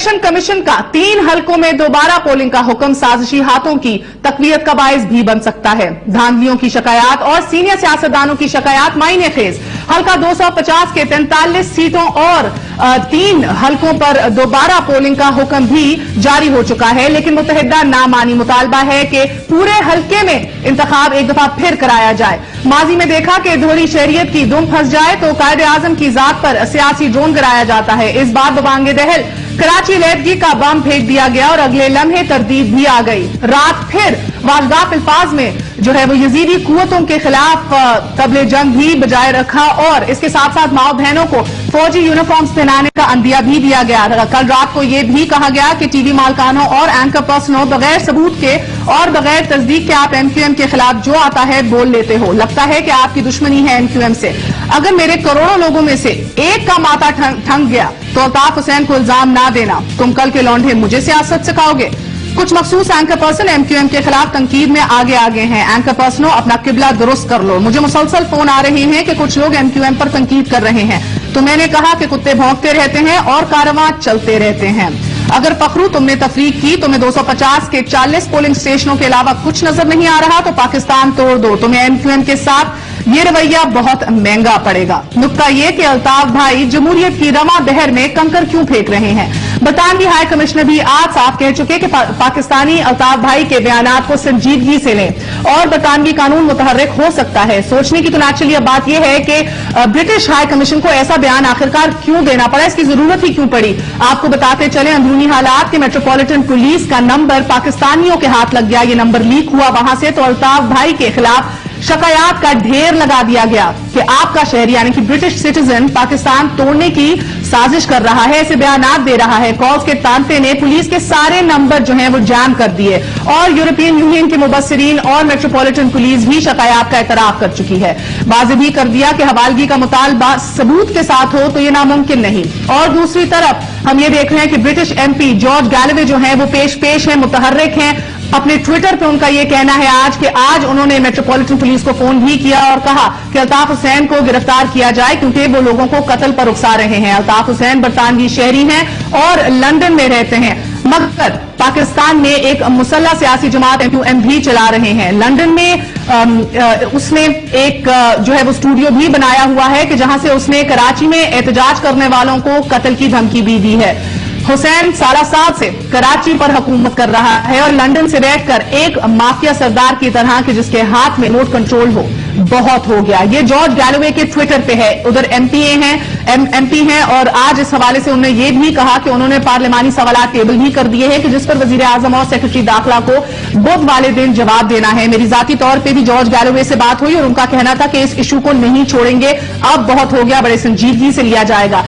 Election commission का 3 हलकों में दोबारा पोलिंग का हुक्म साजिशी हाथों की तकवीयत का बायस भी बन सकता है। धांधलियों की शिकायत और सीनियर सियासतदानों की शिकायत मायने खेज। हल्का 250 के 43 सीटों और 3 हलकों पर दोबारा पोलिंग का हुक्म भी जारी हो चुका है, लेकिन मुत्तहिदा नामानी मुतालबा है कि पूरे हल्के में इंतखाब एक दफा फिर कराया जाए। माजी में देखा कि दोहरी शहरियत की दुम फंस जाए तो कायदे आजम की जात पर सियासी ड्रोन गिराया जाता है। इस बार बबांगे दहल कराची लैदगी का बम फेंक दिया गया और अगले लम्हे तरदीद भी आ गई। रात फिर वाजदाफ अल्फाज में जो है वो यजीदी कुव्वतों के खिलाफ तबले जंग भी बजाय रखा और इसके साथ साथ माओ बहनों को फौजी यूनिफॉर्म्स पहनाने का अंदिया भी दिया गया। कल रात को यह भी कहा गया कि टीवी मालकानों और एंकर पर्सनों बगैर सबूत के और बगैर तस्दीक के आप एमक्यूएम के खिलाफ जो आता है बोल लेते हो। लगता है कि आपकी दुश्मनी है एमक्यूएम से। अगर मेरे करोड़ों लोगों में से एक का माथा ठंक गया तो अल्ताफ हुसैन को इल्जाम ना देना। तुम कल के लौंडे मुझे सियासत सिखाओगे। कुछ मखसूस एंकर पर्सन एमक्यूएम के खिलाफ तनकीद में आगे हैं। एंकर पर्सनों अपना किबला दुरुस्त कर लो। मुझे मुसलसल फोन आ रहे हैं कि कुछ लोग एमक्यूएम पर तनकीद कर रहे हैं, तो मैंने कहा कि कुत्ते भौंकते रहते हैं और कारवां चलते रहते हैं। अगर फखरू तुमने तफरीक की, तुम्हें 250 के 40 पोलिंग स्टेशनों के अलावा कुछ नजर नहीं आ रहा तो पाकिस्तान तोड़ दो। तुम्हें एमक्यूएम के साथ ये रवैया बहुत महंगा पड़ेगा। नुक्ता ये कि अल्ताफ भाई जमहूरियत की रमा बहर में कंकर क्यों फेंक रहे हैं। बरतानवी हाई कमिश्नर भी आज साफ कह चुके कि पाकिस्तानी अल्ताफ भाई के बयानात को संजीदगी से लें और बरतानवी कानून मुतहर्रिक हो सकता है। सोचने की तो नेचुरली अब बात यह है कि ब्रिटिश हाई कमीशन को ऐसा बयान आखिरकार क्यों देना पड़ा, इसकी जरूरत ही क्यों पड़ी। आपको बताते चले अंदरूनी हालात के मेट्रोपॉलिटन पुलिस का नंबर पाकिस्तानियों के हाथ लग गया। ये नंबर लीक हुआ वहां से तो अल्ताफ भाई के खिलाफ शिकायत का ढेर लगा दिया गया कि आपका शहरी यानी कि ब्रिटिश सिटीजन पाकिस्तान तोड़ने की साजिश कर रहा है, ऐसे बयानात दे रहा है। कॉल्स के तांते ने पुलिस के सारे नंबर जो हैं वो जैम कर दिए और यूरोपियन यूनियन के मुबस्सिरीन और मेट्रोपॉलिटन पुलिस भी शिकायत का एतराफ कर चुकी है। वाज़ेह भी कर दिया कि हवालगी का मुतालबा सबूत के साथ हो तो ये नामुमकिन नहीं। और दूसरी तरफ हम ये देख रहे हैं कि ब्रिटिश एमपी जॉर्ज गैलवे जो है वो पेश है, मुतहर्रिक हैं। अपने ट्विटर पे उनका यह कहना है आज कि आज उन्होंने मेट्रोपॉलिटन पुलिस को फोन भी किया और कहा कि अल्ताफ हुसैन को गिरफ्तार किया जाए क्योंकि वो लोगों को कत्ल पर उकसा रहे हैं। अल्ताफ हुसैन बरतानवी शहरी हैं और लंदन में रहते हैं, मगर पाकिस्तान में एक मुसल्लह सियासी जमात एमक्यूएम भी चला रहे हैं। लंदन में उसने एक जो है वो स्टूडियो भी बनाया हुआ है कि जहां से उसने कराची में एहतजाज करने वालों को कत्ल की धमकी भी दी है। हुसैन 7.5 साल से कराची पर हुकूमत कर रहा है और लंदन से बैठकर एक माफिया सरदार की तरह के जिसके हाथ में रिमोट कंट्रोल हो, बहुत हो गया। ये जॉर्ज गैलवे के ट्विटर पे है। उधर एमपी हैं और आज इस हवाले से उन्होंने ये भी कहा कि उन्होंने पार्लिमानी सवालात टेबल भी कर दिए हैं कि जिस पर वजीर आजम और सेक्रेटरी दाखिला को बुध वाले दिन जवाब देना है। मेरी जाती तौर पर भी जॉर्ज गैलवे से बात हुई और उनका कहना था कि इस इशू को नहीं छोड़ेंगे, अब बहुत हो गया, बड़े संजीदगी से लिया जाएगा।